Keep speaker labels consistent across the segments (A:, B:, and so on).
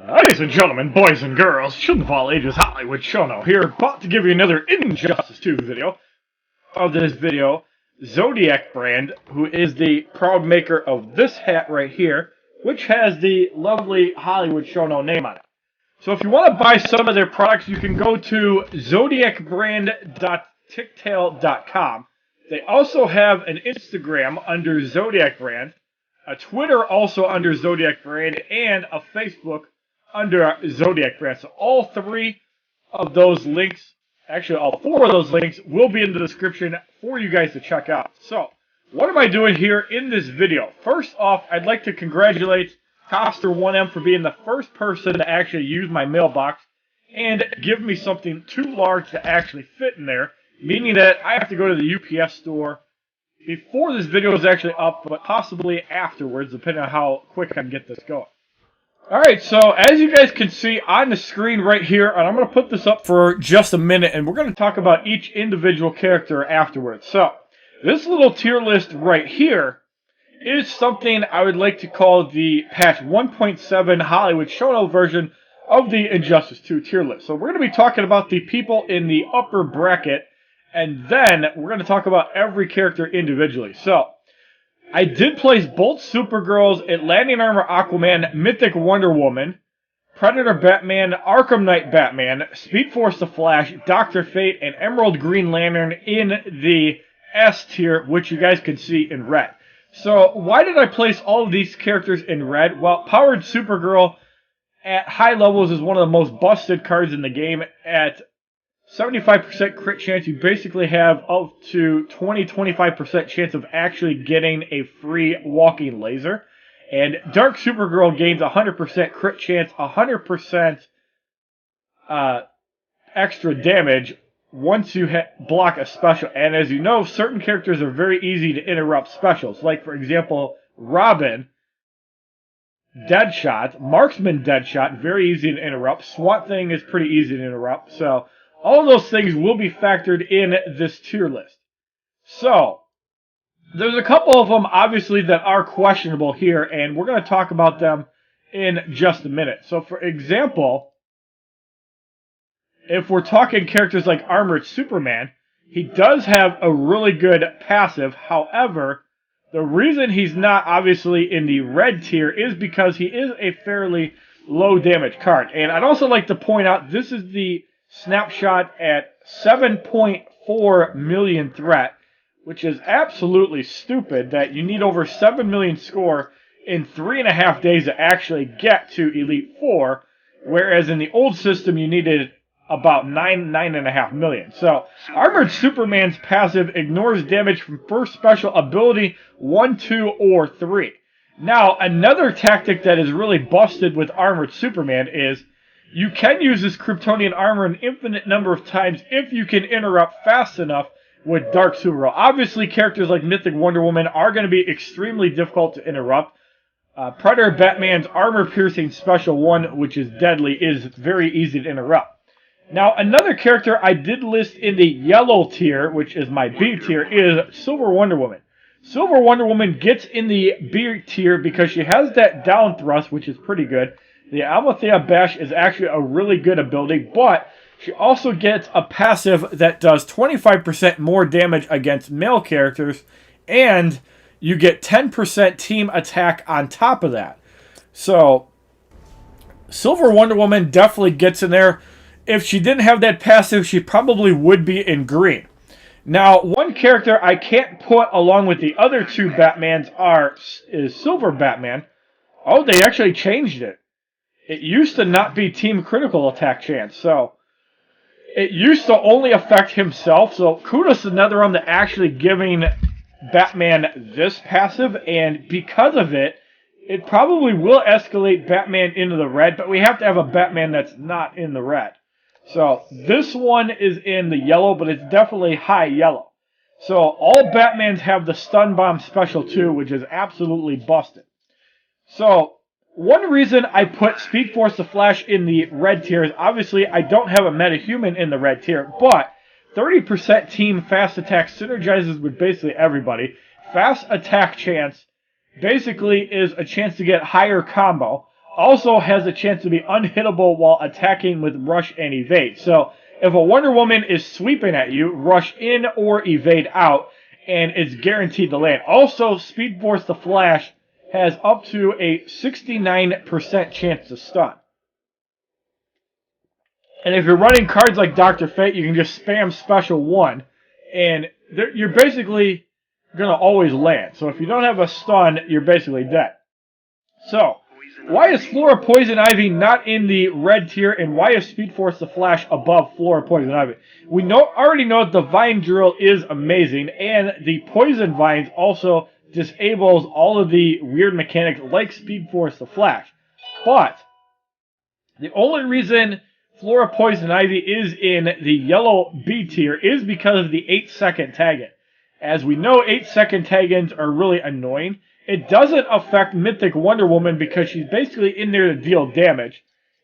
A: Ladies and gentlemen, boys and girls, children of all ages, HollywoodShono here, about to give you another Injustice 2 video. Of this video, ZodiakBrand, who is the proud maker of this hat right here, which has the lovely HollywoodShono name on it. So if you want to buy some of their products, you can go to ZodiakBrand.ticktail.com. They also have an Instagram under ZodiakBrand, a Twitter also under ZodiakBrand, and a Facebook under ZodiakBrand. So all three of those links, actually all four of those links, will be in the description for you guys to check out. So, what am I doing here in this video? First off, I'd like to congratulate Coster1M for being the first person to actually use my mailbox and give me something too large to actually fit in there, meaning that I have to go to the UPS store before this video is actually up, but possibly afterwards, depending on how quick I can get this going. Alright, so as you guys can see on the screen right here, and I'm going to put this up for just a minute, and we're going to talk about each individual character afterwards. So, this little tier list right here is something I would like to call the patch 1.7 HollywoodShono version of the Injustice 2 tier list. So we're going to be talking about the people in the upper bracket, and then we're going to talk about every character individually. So, I did place both Supergirls, Atlantean Armor Aquaman, Mythic Wonder Woman, Predator Batman, Arkham Knight Batman, Speed Force the Flash, Dr. Fate, and Emerald Green Lantern in the S tier, which you guys can see in red. So, why did I place all of these characters in red? Well, Powered Supergirl at high levels is one of the most busted cards in the game. At 75% crit chance, you basically have up to 20-25% chance of actually getting a free walking laser. And Dark Supergirl gains 100% crit chance, 100% extra damage once you block a special. And as you know, certain characters are very easy to interrupt specials. Like, for example, Robin, Deadshot, Marksman Deadshot, very easy to interrupt. Swamp Thing is pretty easy to interrupt. So, all of those things will be factored in this tier list. So, there's a couple of them, obviously, that are questionable here, and we're going to talk about them in just a minute. So, for example, if we're talking characters like Armored Superman, he does have a really good passive. However, the reason he's not, obviously, in the red tier is because he is a fairly low damage card. And I'd also like to point out, this is the snapshot at 7.4 million threat, which is absolutely stupid that you need over 7 million score in 3.5 days to actually get to Elite 4, whereas in the old system you needed about 9.5 million. So, Armored Superman's passive ignores damage from first special ability 1, 2, or 3. Now, another tactic that is really busted with Armored Superman is you can use this Kryptonian armor an infinite number of times if you can interrupt fast enough with Dark Supergirl. Obviously, characters like Mythic Wonder Woman are going to be extremely difficult to interrupt. Predator Batman's armor-piercing special 1, which is deadly, is very easy to interrupt. Now, another character I did list in the yellow tier, which is my B tier, is Silver Wonder Woman. Silver Wonder Woman gets in the B tier because she has that down thrust, which is pretty good. The Almathea Bash is actually a really good ability, but she also gets a passive that does 25% more damage against male characters, and you get 10% team attack on top of that. So, Silver Wonder Woman definitely gets in there. If she didn't have that passive, she probably would be in green. Now, one character I can't put along with the other two Batmans is Silver Batman. Oh, they actually changed it. It used to not be team critical attack chance, so it used to only affect himself, so kudos to NetherRealm to actually giving Batman this passive, and because of it, it probably will escalate Batman into the red, but we have to have a Batman that's not in the red. So, this one is in the yellow, but it's definitely high yellow. So, all Batmans have the Stun Bomb Special 2, which is absolutely busted. So, one reason I put Speed Force the Flash in the red tier is obviously I don't have a metahuman in the red tier, but 30% team fast attack synergizes with basically everybody. Fast attack chance basically is a chance to get higher combo. also has a chance to be unhittable while attacking with rush and evade. So if a Wonder Woman is sweeping at you, rush in or evade out, and it's guaranteed to land. Also, Speed Force the Flash has up to a 69% chance to stun. And if you're running cards like Dr. Fate, you can just spam Special 1, and you're basically going to always land. So if you don't have a stun, you're basically dead. So, why is Flora Poison Ivy not in the red tier, and why is Speed Force the Flash above Flora Poison Ivy? We already know that the Vine Drill is amazing, and the Poison Vines also disables all of the weird mechanics like Speed Force the Flash. But the only reason Flora Poison Ivy is in the yellow B tier is because of the 8-second tag-in. As we know, 8-second tag-ins are really annoying. It doesn't affect Mythic Wonder Woman because she's basically in there to deal damage.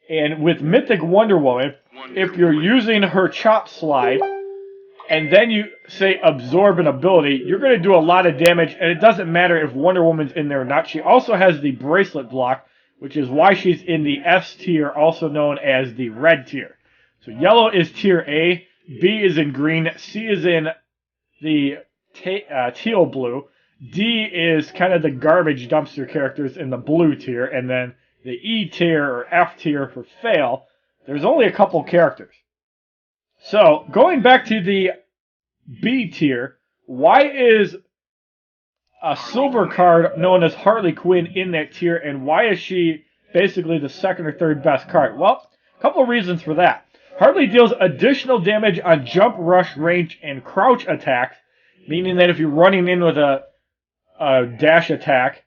A: And with Mythic Wonder Woman, if you're using her Chop Slide, and then you, say, absorb an ability, you're going to do a lot of damage, and it doesn't matter if Wonder Woman's in there or not. She also has the Bracelet block, which is why she's in the S tier, also known as the red tier. So yellow is tier A, B is in green, C is in the teal blue, D is kind of the garbage dumpster characters in the blue tier, and then the E tier or F tier for fail, there's only a couple characters. So, going back to the B tier, why is a silver card known as Harley Quinn in that tier, and why is she basically the second or third best card? Well, a couple of reasons for that. Harley deals additional damage on jump, rush, range, and crouch attacks, meaning that if you're running in with a dash attack,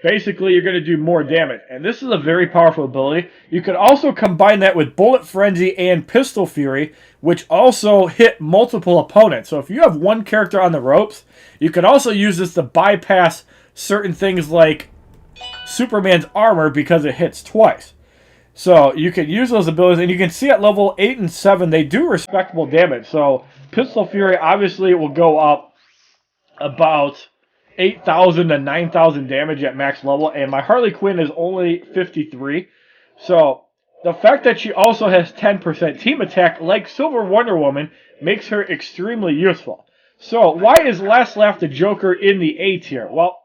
A: basically you're going to do more damage. And this is a very powerful ability. You can also combine that with Bullet Frenzy and Pistol Fury, which also hit multiple opponents. So if you have one character on the ropes, you can also use this to bypass certain things like Superman's armor because it hits twice. So you can use those abilities, and you can see at level 8 and 7, they do respectable damage. So Pistol Fury obviously will go up about 8,000 to 9,000 damage at max level, and my Harley Quinn is only 53. So the fact that she also has 10% team attack like Silver Wonder Woman makes her extremely useful. So why is Last Laugh the Joker in the A tier? Well,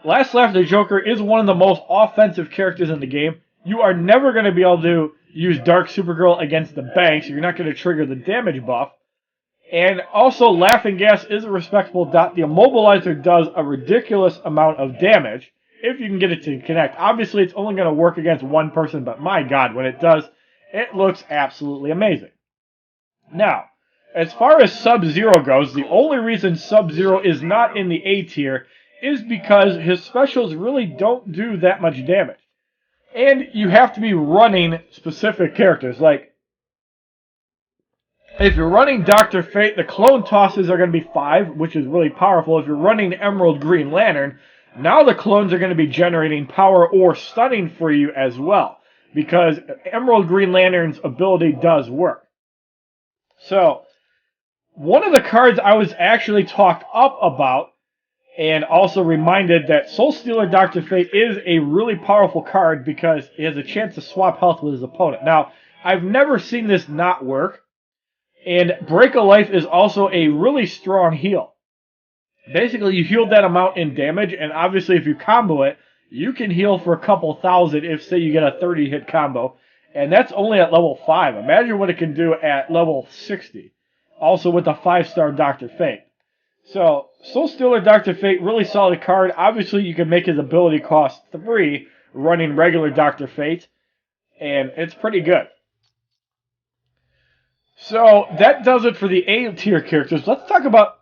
A: Last Laugh the Joker is one of the most offensive characters in the game. You are never going to be able to use Dark Supergirl against the bank, so you're not going to trigger the damage buff. And also, Laughing Gas is a respectable dot. The Immobilizer does a ridiculous amount of damage if you can get it to connect. Obviously, it's only going to work against one person, but my god, when it does, it looks absolutely amazing. Now, as far as Sub-Zero goes, the only reason Sub-Zero is not in the A tier is because his specials really don't do that much damage. And you have to be running specific characters, like if you're running Dr. Fate, the clone tosses are going to be 5, which is really powerful. If you're running Emerald Green Lantern, now the clones are going to be generating power or stunning for you as well, because Emerald Green Lantern's ability does work. So, one of the cards I was actually talked up about, and also reminded that Soul Stealer Dr. Fate is a really powerful card because he has a chance to swap health with his opponent. Now, I've never seen this not work. And Break a Life is also a really strong heal. Basically, you heal that amount in damage, and obviously if you combo it, you can heal for a couple thousand if, say, you get a 30-hit combo. And that's only at level 5. Imagine what it can do at level 60. Also with a 5-star Dr. Fate. So, Soul Stealer Dr. Fate, really solid card. Obviously, you can make his ability cost 3 running regular Dr. Fate. And it's pretty good. So, that does it for the A-tier characters. Let's talk about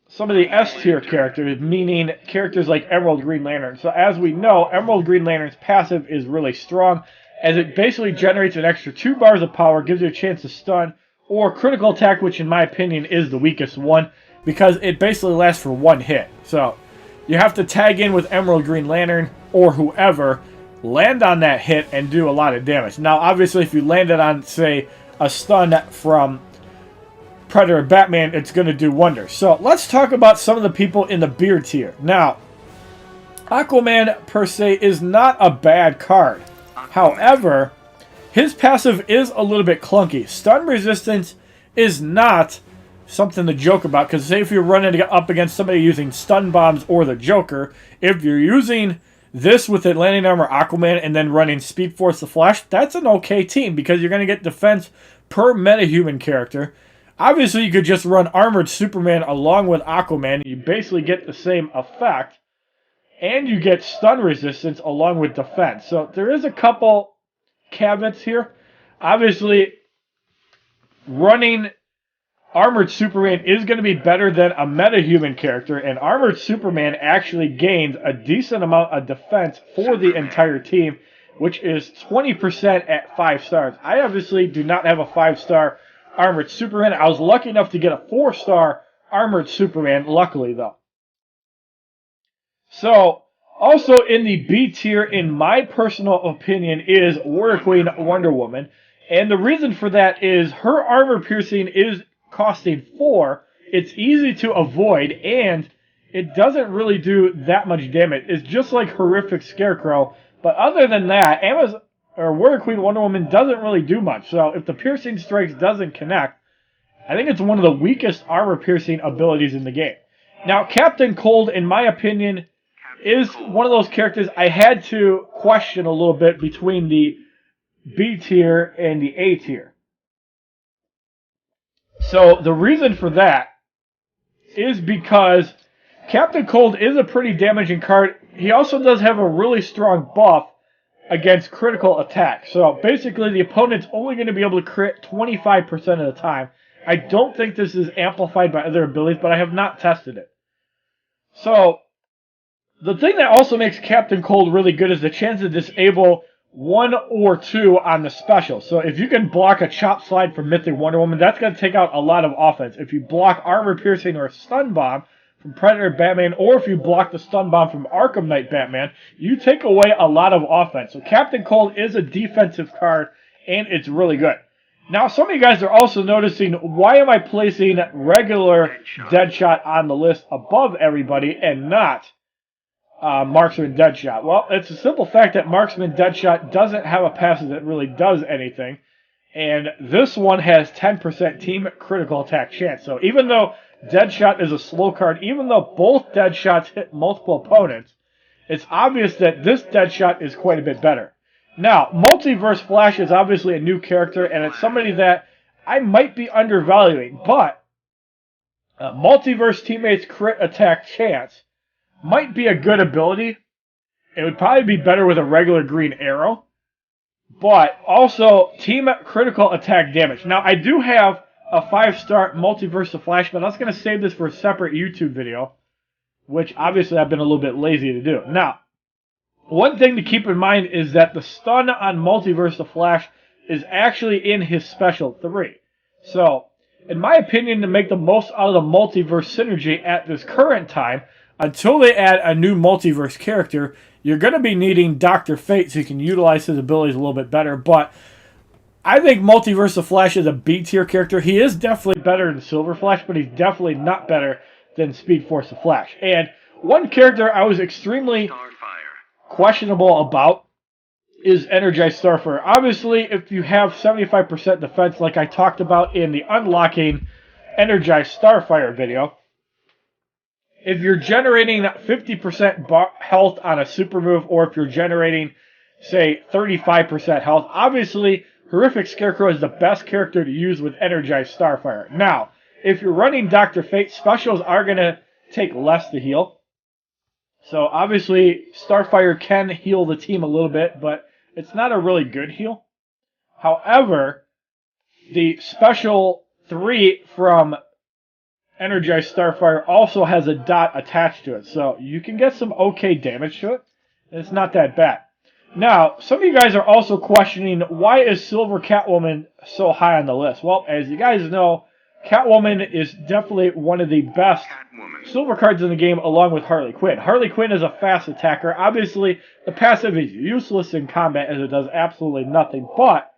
A: some of the S-tier characters, meaning characters like Emerald Green Lantern. So, as we know, Emerald Green Lantern's passive is really strong, as it basically generates an extra 2 bars of power, gives you a chance to stun, or critical attack, which in my opinion is the weakest one, because it basically lasts for 1 hit. So, you have to tag in with Emerald Green Lantern, or whoever, land on that hit, and do a lot of damage. Now, obviously, if you landed on, say, a stun from Predator Batman, it's going to do wonders. So let's talk about some of the people in the beer tier. Now, Aquaman, per se, is not a bad card. However, his passive is a little bit clunky. Stun resistance is not something to joke about, because say if you're running up against somebody using stun bombs or the Joker, if you're using this with Atlantean Armor Aquaman and then running Speed Force the Flash, that's an okay team, because you're going to get defense per metahuman character. Obviously, you could just run Armored Superman along with Aquaman. You basically get the same effect. And you get stun resistance along with defense. So there is a couple caveats here. Obviously, running Armored Superman is going to be better than a metahuman character. And Armored Superman actually gains a decent amount of defense for the entire team, which is 20% at 5 stars. I obviously do not have a 5-star Armored Superman. I was lucky enough to get a 4-star Armored Superman, luckily though. So, also in the B tier, in my personal opinion, is Warrior Queen Wonder Woman. And the reason for that is her armor piercing is costing 4. It's easy to avoid, and it doesn't really do that much damage. It's just like Horrific Scarecrow. But other than that, Warrior Queen Wonder Woman doesn't really do much. So if the piercing strikes doesn't connect, I think it's one of the weakest armor piercing abilities in the game. Now, Captain Cold, in my opinion, is one of those characters I had to question a little bit between the B tier and the A tier. So the reason for that is because Captain Cold is a pretty damaging card. He also does have a really strong buff against critical attack. So basically the opponent's only going to be able to crit 25% of the time. I don't think this is amplified by other abilities, but I have not tested it. So the thing that also makes Captain Cold really good is the chance to disable 1 or 2 on the special. So if you can block a chop slide from Mythic Wonder Woman, that's going to take out a lot of offense. If you block armor piercing or a stun bomb from Predator Batman, or if you block the stun bomb from Arkham Knight Batman, you take away a lot of offense. So Captain Cold is a defensive card, and it's really good. Now, some of you guys are also noticing, why am I placing regular Deadshot on the list above everybody and not Marksman Deadshot? Well, it's a simple fact that Marksman Deadshot doesn't have a passive that really does anything, and this one has 10% team critical attack chance. So even though Deadshot is a slow card, even though both Deadshots hit multiple opponents, it's obvious that this Deadshot is quite a bit better. Now, Multiverse Flash is obviously a new character, and it's somebody that I might be undervaluing, but Multiverse Teammates crit attack chance might be a good ability. It would probably be better with a regular Green Arrow, but also team critical attack damage. Now, I do have a 5-star Multiverse of Flash, but I was going to save this for a separate YouTube video, which obviously I've been a little bit lazy to do. Now, one thing to keep in mind is that the stun on Multiverse of Flash is actually in his special 3. So, in my opinion, to make the most out of the multiverse synergy at this current time, until they add a new multiverse character, you're going to be needing Dr. Fate so you can utilize his abilities a little bit better. But I think Multiverse of Flash is a B tier character. He is definitely better than Silver Flash, but he's definitely not better than Speed Force of Flash. And one character I was extremely questionable about is Energized Starfire. Obviously, if you have 75% defense, like I talked about in the Unlocking Energized Starfire video, if you're generating 50% health on a super move, or if you're generating, say, 35% health, obviously, Horrific Scarecrow is the best character to use with Energized Starfire. Now, if you're running Dr. Fate, specials are going to take less to heal. So, obviously, Starfire can heal the team a little bit, but it's not a really good heal. However, the special 3 from Energized Starfire also has a dot attached to it, so you can get some okay damage to it, and it's not that bad. Now, some of you guys are also questioning, why is Silver Catwoman so high on the list? Well, as you guys know, Catwoman is definitely one of the best silver cards in the game, along with Harley Quinn. Harley Quinn is a fast attacker. Obviously, the passive is useless in combat as it does absolutely nothing, but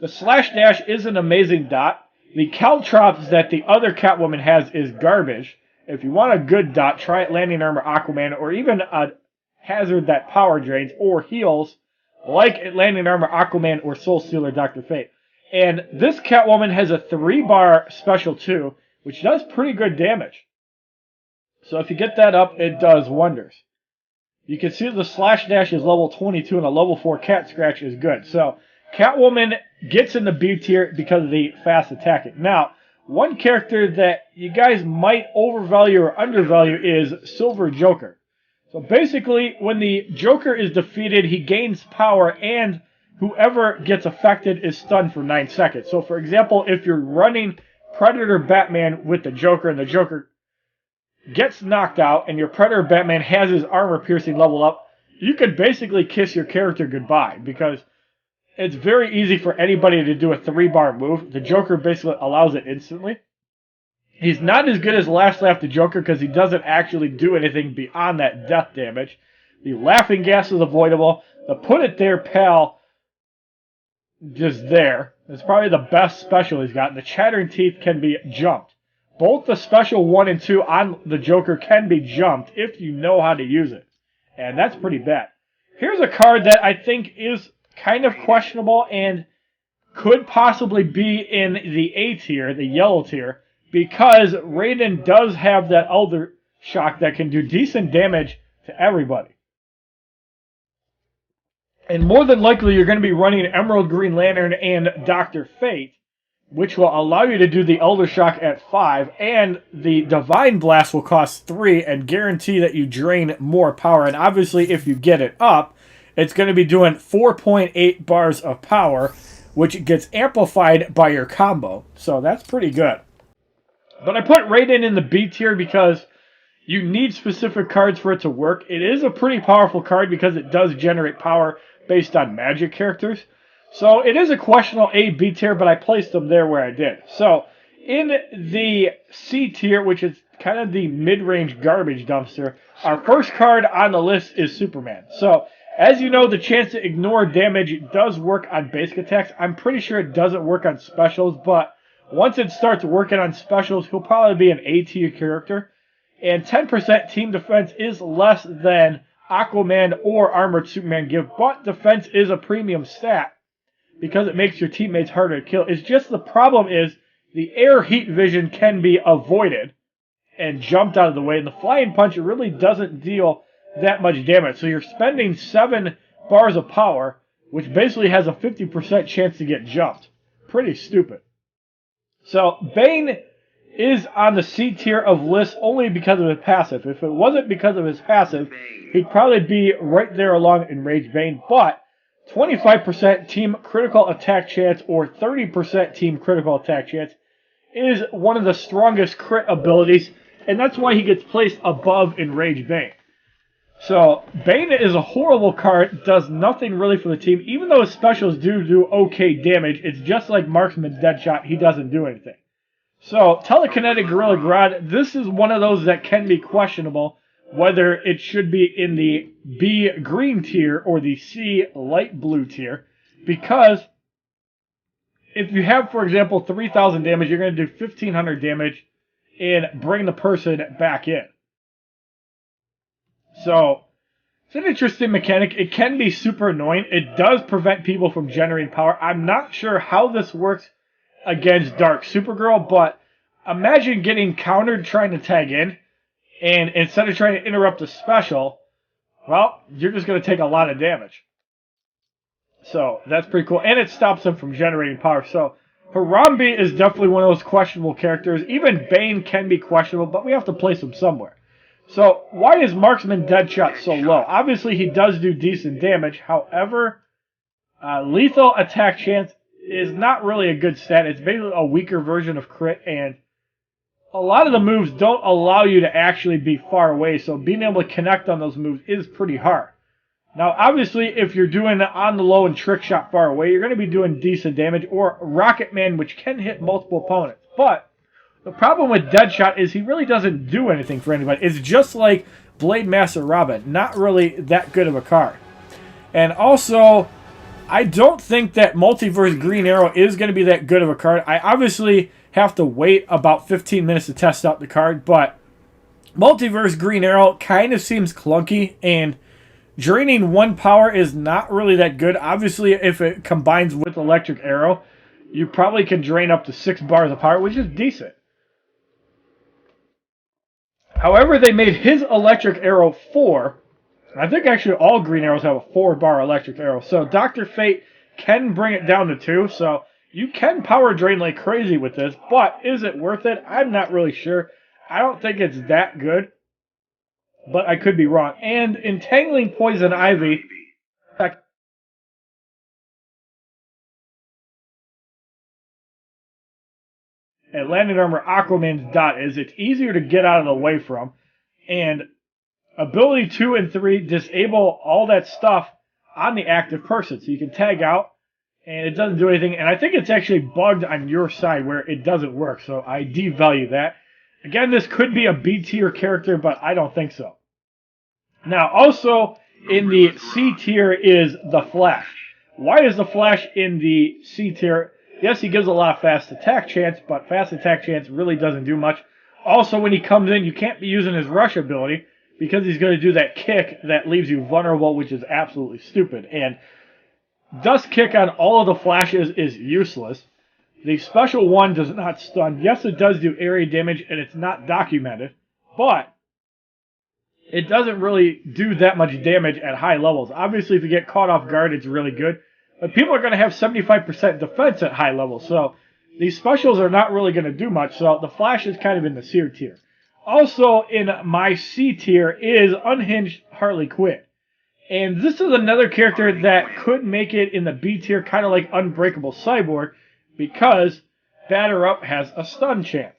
A: the Slash Dash is an amazing dot. The Caltrops that the other Catwoman has is garbage. If you want a good dot, try Atlantean Armor Aquaman, or even a hazard that power drains or heals, like Atlantean Armor, Aquaman, or Soul Stealer Dr. Fate. And this Catwoman has a 3-bar special too, which does pretty good damage. So if you get that up, it does wonders. You can see the Slash Dash is level 22 and a level 4 Cat Scratch is good. So Catwoman gets in the B tier because of the fast attacking. Now, one character that you guys might overvalue or undervalue is Silver Joker. So basically, when the Joker is defeated, he gains power and whoever gets affected is stunned for 9 seconds. So for example, if you're running Predator Batman with the Joker and the Joker gets knocked out and your Predator Batman has his armor piercing level up, you could basically kiss your character goodbye because it's very easy for anybody to do a 3-bar move. The Joker basically allows it instantly. He's not as good as Last Laugh the Joker because he doesn't actually do anything beyond that death damage. The Laughing Gas is avoidable. The Put It There Pal, just there. It's probably the best special he's got. The Chattering Teeth can be jumped. Both the special 1 and 2 on the Joker can be jumped if you know how to use it. And that's pretty bad. Here's a card that I think is kind of questionable and could possibly be in the A tier, the yellow tier, because Raiden does have that Elder Shock that can do decent damage to everybody. And more than likely you're going to be running Emerald Green Lantern and Dr. Fate, which will allow you to do the Elder Shock at 5, and the Divine Blast will cost 3 and guarantee that you drain more power. And obviously if you get it up, it's going to be doing 4.8 bars of power, which gets amplified by your combo. So that's pretty good. But I put Raiden in the B tier because you need specific cards for it to work. It is a pretty powerful card because it does generate power based on magic characters. So it is a questionable A-B tier, but I placed them there where I did. So in the C tier, which is kind of the mid-range garbage dumpster, our first card on the list is Superman. So as you know, the chance to ignore damage does work on basic attacks. I'm pretty sure it doesn't work on specials, but once it starts working on specials, he'll probably be an A-tier character. And 10% team defense is less than Aquaman or Armored Superman give, but defense is a premium stat because it makes your teammates harder to kill. It's just the problem is the air heat vision can be avoided and jumped out of the way, and the Flying Punch really doesn't deal that much damage. So you're spending 7 bars of power, which basically has a 50% chance to get jumped. Pretty stupid. So Bane is on the C tier of lists only because of his passive. If it wasn't because of his passive, he'd probably be right there along Enraged Bane. But 25% team critical attack chance or 30% team critical attack chance is one of the strongest crit abilities, and that's why he gets placed above Enraged Bane. So Bane is a horrible card, does nothing really for the team. Even though his specials do okay damage, it's just like Marksman Deadshot, he doesn't do anything. So Telekinetic Gorilla Grodd, this is one of those that can be questionable whether it should be in the B green tier or the C light blue tier, because if you have, for example, 3,000 damage, you're going to do 1,500 damage and bring the person back in. So it's an interesting mechanic. It can be super annoying. It does prevent people from generating power. I'm not sure how this works against Dark Supergirl, but imagine getting countered trying to tag in, and instead of trying to interrupt a special, well, you're just going to take a lot of damage. So that's pretty cool. And it stops them from generating power. So Harambe is definitely one of those questionable characters. Even Bane can be questionable, but we have to place him somewhere. So why is Marksman Deadshot so low? Obviously, he does do decent damage. However, lethal attack chance is not really a good stat. It's basically a weaker version of crit, and a lot of the moves don't allow you to actually be far away, so being able to connect on those moves is pretty hard. Now, obviously, if you're doing on the low and trick shot far away, you're going to be doing decent damage, or Rocket Man, which can hit multiple opponents. But the problem with Deadshot is he really doesn't do anything for anybody. It's just like Blade Master Robin, not really that good of a card. And also, I don't think that Multiverse Green Arrow is going to be that good of a card. I obviously have to wait about 15 minutes to test out the card, but Multiverse Green Arrow kind of seems clunky, and Draining 1 power is not really that good. Obviously, if it combines with Electric Arrow, you probably can drain up to 6 bars of power, which is decent. However, they made his Electric Arrow 4. I think actually all Green Arrows have a 4-bar Electric Arrow. So Dr. Fate can bring it down to 2. So you can power drain like crazy with this. But is it worth it? I'm not really sure. I don't think it's that good. But I could be wrong. And Entangling Poison Ivy. And Landing Armor Aquaman's dot is it's easier to get out of the way from. And ability 2 and 3 disable all that stuff on the active person. So you can tag out and it doesn't do anything. And I think it's actually bugged on your side where it doesn't work. So I devalue that. Again, this could be a B tier character, but I don't think so. Now, also in the C tier is the Flash. Why is the Flash in the C tier? Yes, he gives a lot of fast attack chance, but fast attack chance really doesn't do much. Also, when he comes in, you can't be using his rush ability because he's going to do that kick that leaves you vulnerable, which is absolutely stupid. And Dust Kick on all of the Flashes is useless. The special one does not stun. Yes, it does do area damage, and it's not documented, but it doesn't really do that much damage at high levels. Obviously, if you get caught off guard, it's really good. But people are going to have 75% defense at high levels, so these specials are not really going to do much. So the Flash is kind of in the C tier. Also in my C tier is Unhinged Harley Quinn. And this is another character that could make it in the B tier, kind of like Unbreakable Cyborg, because Batter Up has a stun chance.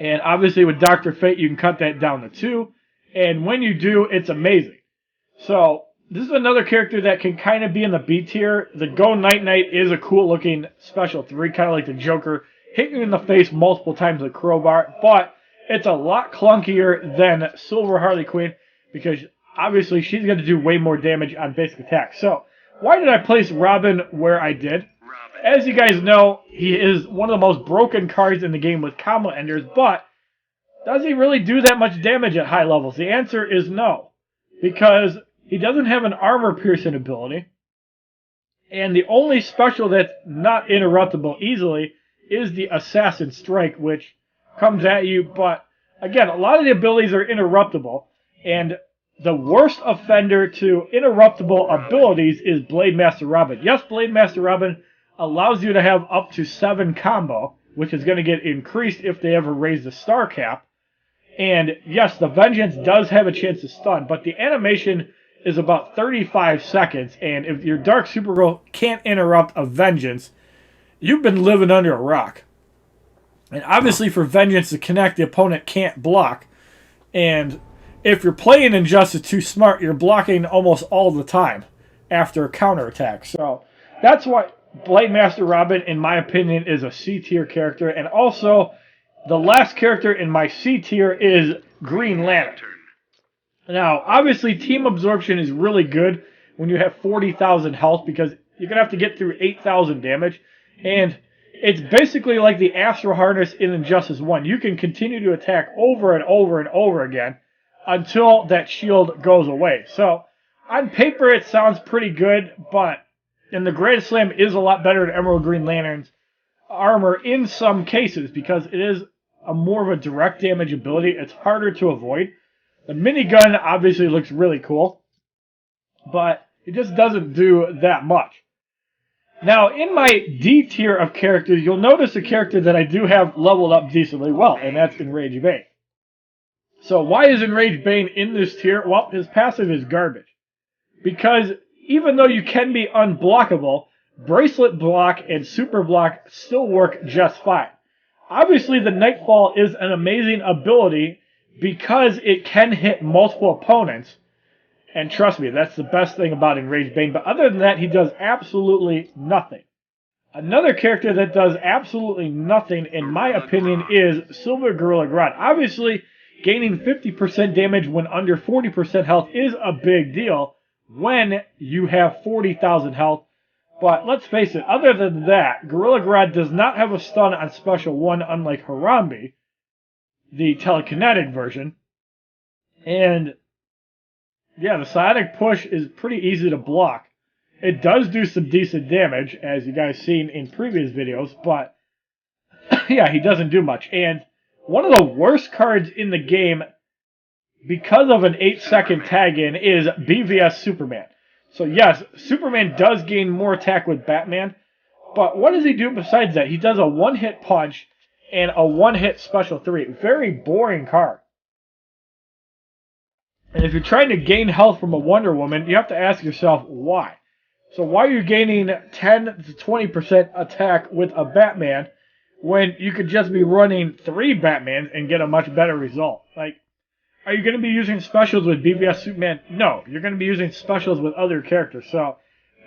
A: And obviously with Dr. Fate, you can cut that down to 2. And when you do, it's amazing. So this is another character that can kind of be in the B tier. The Go Night Night is a cool looking special 3, kind of like the Joker, hitting you in the face multiple times with a crowbar. But it's a lot clunkier than Silver Harley Quinn because obviously she's going to do way more damage on basic attack. So why did I place Robin where I did? As you guys know, he is one of the most broken cards in the game with combo enders, but does he really do that much damage at high levels? The answer is no, because he doesn't have an armor piercing ability, and the only special that's not interruptible easily is the Assassin Strike, which comes at you, but again, a lot of the abilities are interruptible, and the worst offender to interruptible abilities is Blade Master Robin. Yes, Blade Master Robin allows you to have up to 7 combo, which is going to get increased if they ever raise the star cap. And yes, the Vengeance does have a chance to stun, but the animation is about 35 seconds, and if your Dark Supergirl can't interrupt a Vengeance, you've been living under a rock. And obviously for Vengeance to connect, the opponent can't block, and if you're playing Injustice too smart, you're blocking almost all the time after a counterattack. So that's why Blade Master Robin, in my opinion, is a C tier character. And also, the last character in my C tier is Green Lantern. Now, obviously, team absorption is really good when you have 40,000 health because you're going to have to get through 8,000 damage. And it's basically like the Astral Harness in Injustice 1. You can continue to attack over and over and over again until that shield goes away. So, on paper, it sounds pretty good, but and the Grand Slam is a lot better than Emerald Green Lantern's armor in some cases because it is a more of a direct damage ability. It's harder to avoid. The minigun obviously looks really cool, but it just doesn't do that much. Now, in my D tier of characters, you'll notice a character that I do have leveled up decently well, and that's Enraged Bane. So why is Enraged Bane in this tier? Well, his passive is garbage. Because even though you can be unblockable, Bracelet Block and Super Block still work just fine. Obviously, the Nightfall is an amazing ability because it can hit multiple opponents. And trust me, that's the best thing about Enraged Bane. But other than that, he does absolutely nothing. Another character that does absolutely nothing, in my opinion, is Silver Gorilla Grodd. Obviously, gaining 50% damage when under 40% health is a big deal when you have 40,000 health. But let's face it, other than that, Gorilla Grodd does not have a stun on Special 1, unlike Harambe, the telekinetic version. And Yeah, the Sonic Push is pretty easy to block. It does do some decent damage, as you guys seen in previous videos, but yeah, he doesn't do much. And one of the worst cards in the game, because of an 8-second tag-in, is BVS Superman. So yes, Superman does gain more attack with Batman, but what does he do besides that? He does a one-hit punch and a one-hit special 3. Very boring card. And if you're trying to gain health from a Wonder Woman, you have to ask yourself why. So why are you gaining 10 to 20% attack with a Batman when you could just be running 3 Batmans and get a much better result? Like, are you going to be using specials with BVS Superman? No, you're going to be using specials with other characters. So,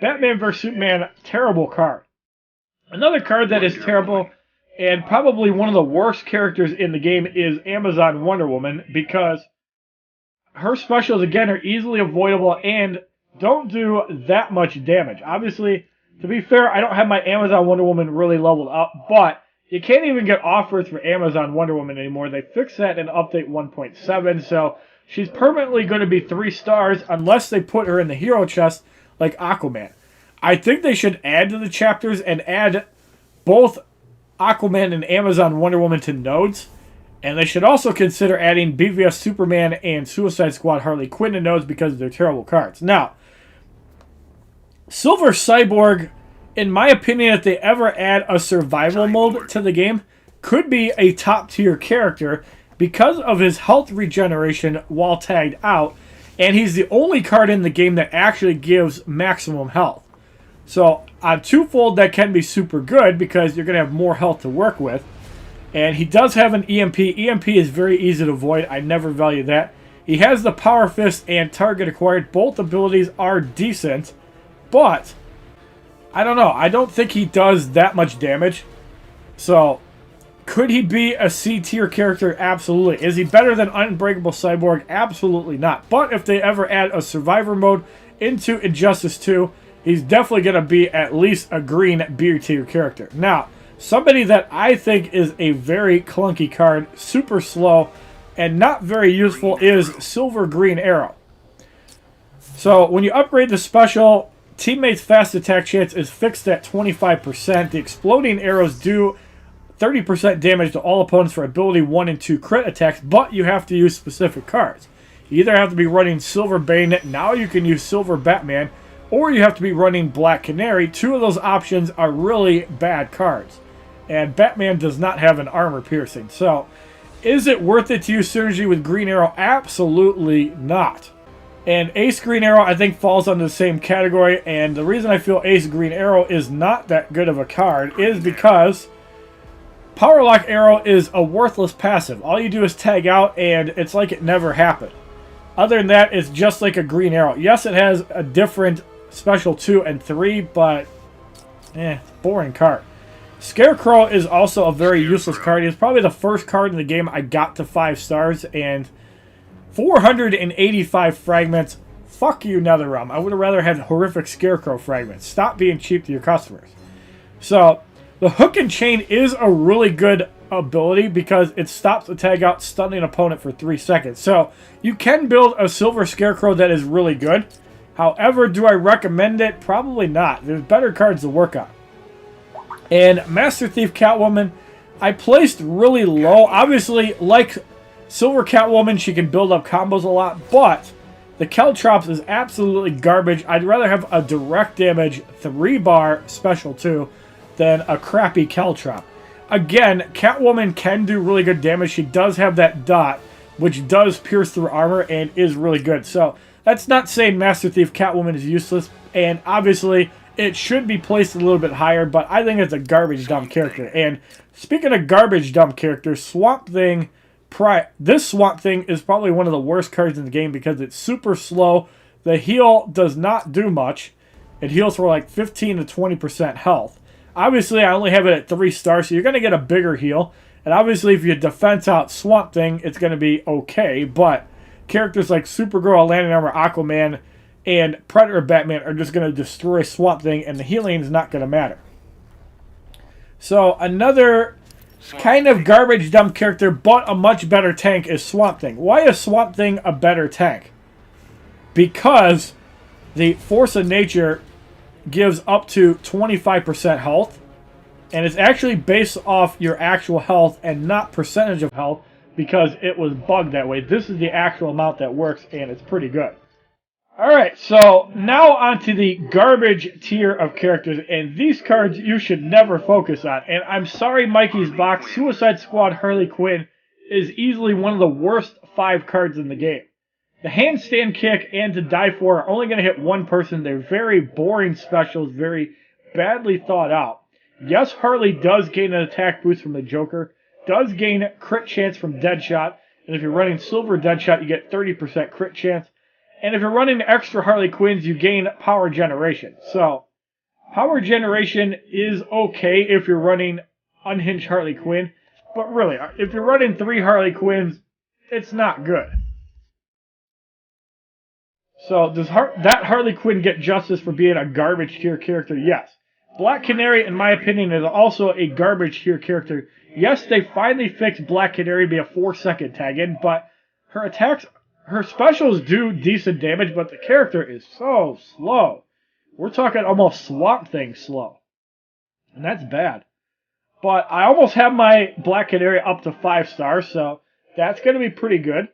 A: Batman vs. Superman, terrible card. Another card that is terrible and probably one of the worst characters in the game is Amazon Wonder Woman, because her specials, again, are easily avoidable and don't do that much damage. Obviously, to be fair, I don't have my Amazon Wonder Woman really leveled up, but you can't even get offers for Amazon Wonder Woman anymore. They fixed that in update 1.7, so she's permanently going to be 3 stars unless they put her in the hero chest like Aquaman. I think they should add to the chapters and add both Aquaman and Amazon Wonder Woman to nodes. And they should also consider adding BVS Superman and Suicide Squad Harley Quinn to nodes because they're terrible cards. Now, Silver Cyborg, in my opinion, if they ever add a survival mode to the game, could be a top tier character because of his health regeneration while tagged out. And he's the only card in the game that actually gives maximum health. So on twofold, that can be super good because you're going to have more health to work with. And he does have an EMP. EMP is very easy to avoid. I never value that. He has the Power Fist and Target Acquired. Both abilities are decent. But, I don't know. I don't think he does that much damage. So, could he be a C tier character? Absolutely. Is he better than Unbreakable Cyborg? Absolutely not. But if they ever add a Survivor mode into Injustice 2, he's definitely going to be at least a green B tier character. Now, somebody that I think is a very clunky card, super slow, and not very useful is Silver Green Arrow. So when you upgrade the special, teammates' fast attack chance is fixed at 25%. The exploding arrows do 30% damage to all opponents for ability 1 and 2 crit attacks, but you have to use specific cards. You either have to be running Silver Bayonet, now you can use Silver Batman, or you have to be running Black Canary. 2 of those options are really bad cards. And Batman does not have an armor piercing. So, is it worth it to use synergy with Green Arrow? Absolutely not. And Ace Green Arrow, I think, falls under the same category. And the reason I feel Ace Green Arrow is not that good of a card is because Power Lock Arrow is a worthless passive. All you do is tag out, and it's like it never happened. Other than that, it's just like a Green Arrow. Yes, it has a different special 2 and 3, but boring card. Scarecrow is also a very useless card. It's probably the first card in the game I got to 5 stars, and 485 fragments. Fuck you, NetherRealm. I would have rather had horrific Scarecrow fragments. Stop being cheap to your customers. So, the Hook and Chain is a really good ability because it stops the tag out, stunning an opponent for 3 seconds. So, you can build a Silver Scarecrow that is really good. However, do I recommend it? Probably not. There's better cards to work on. And Master Thief Catwoman, I placed really low. Obviously, like Silver Catwoman, she can build up combos a lot, but the Caltrops is absolutely garbage. I'd rather have a direct damage 3-bar special 2 than a crappy Caltrop. Again, Catwoman can do really good damage. She does have that dot, which does pierce through armor and is really good. So, that's not saying Master Thief Catwoman is useless, and obviously it should be placed a little bit higher, but I think it's a garbage dumb character. And speaking of garbage dumb characters, Swamp Thing, this Swamp Thing is probably one of the worst cards in the game because it's super slow. The heal does not do much. It heals for like 15 to 20% health. Obviously, I only have it at 3 stars, so you're going to get a bigger heal. And obviously, if you defense out Swamp Thing, it's going to be okay. But characters like Supergirl, Landing Armor, Aquaman, and Predator Batman are just going to destroy Swamp Thing, and the healing is not going to matter. So, another kind of garbage dumb character, but a much better tank is Swamp Thing. Why is Swamp Thing a better tank? because the Force of Nature gives up to 25% health, and it's actually based off your actual health and not percentage of health because it was bugged that way. This is the actual amount that works, and it's pretty good. Alright, so now onto the garbage tier of characters, and these cards you should never focus on. And I'm sorry, Mikey's Box, Suicide Squad Harley Quinn is easily one of the worst 5 cards in the game. The Handstand Kick and To Die For are only going to hit one person. They're very boring specials, very badly thought out. Yes, Harley does gain an attack boost from the Joker, does gain crit chance from Deadshot, and if you're running Silver Deadshot, you get 30% crit chance. And if you're running extra Harley Quinns, you gain power generation. So, power generation is okay if you're running unhinged Harley Quinn. But really, if you're running 3 Harley Quinns, it's not good. So, does that Harley Quinn get justice for being a garbage tier character? Yes. Black Canary, in my opinion, is also a garbage tier character. Yes, they finally fixed Black Canary to be a 4-second tag-in, but her attacks... her specials do decent damage, but the character is so slow. We're talking almost Swamp Thing slow. And that's bad. But I almost have my Black Canary up to 5 stars, so that's going to be pretty good.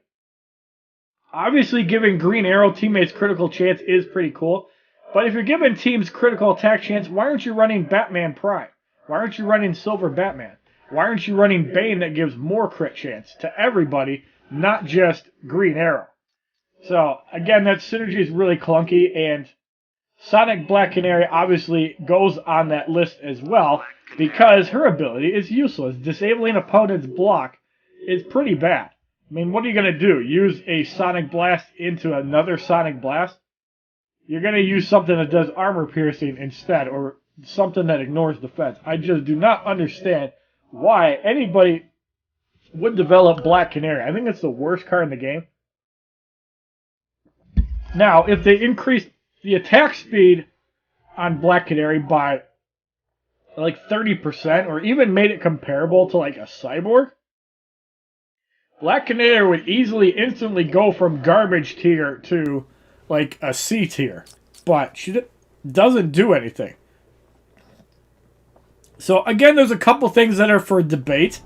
A: Obviously, giving Green Arrow teammates critical chance is pretty cool. But if you're giving teams critical attack chance, why aren't you running Batman Prime? Why aren't you running Silver Batman? Why aren't you running Bane that gives more crit chance to everybody, not just Green Arrow? So, again, that synergy is really clunky, and Sonic Black Canary obviously goes on that list as well, because her ability is useless. Disabling opponent's block is pretty bad. I mean, what are you going to do? Use a Sonic Blast into another Sonic Blast? You're going to use something that does armor piercing instead, or something that ignores defense. I just do not understand why anybody would develop Black Canary. I think it's the worst card in the game. Now, if they increased the attack speed on Black Canary by like 30%, or even made it comparable to like a Cyborg, Black Canary would easily instantly go from garbage tier to like a C tier. But she doesn't do anything. So again, there's a couple things that are for debate.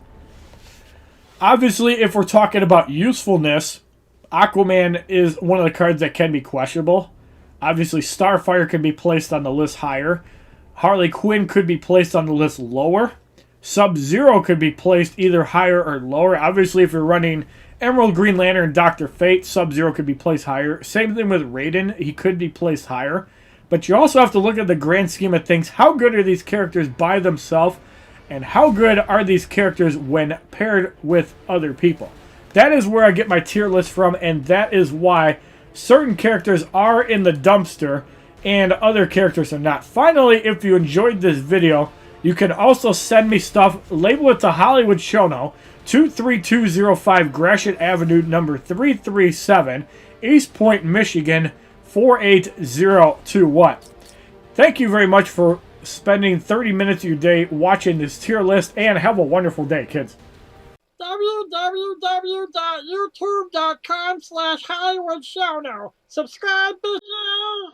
A: Obviously, if we're talking about usefulness, Aquaman is one of the cards that can be questionable. Obviously, Starfire can be placed on the list higher. Harley Quinn could be placed on the list lower. Sub-Zero could be placed either higher or lower. Obviously, if you're running Emerald, Green Lantern, and Dr. Fate, Sub-Zero could be placed higher. Same thing with Raiden. He could be placed higher. But you also have to look at the grand scheme of things. How good are these characters by themselves? And how good are these characters when paired with other people? That is where I get my tier list from, and that is why certain characters are in the dumpster and other characters are not. Finally, if you enjoyed this video, you can also send me stuff. Label it to HollywoodShono, 23205 Gratiot Avenue, number 337, Eastpointe, Michigan, 48021. Thank you very much for spending 30 minutes of your day watching this tier list, and have a wonderful day, kids.
B: www.youtube.com/HollywoodShono. Subscribe, bitches!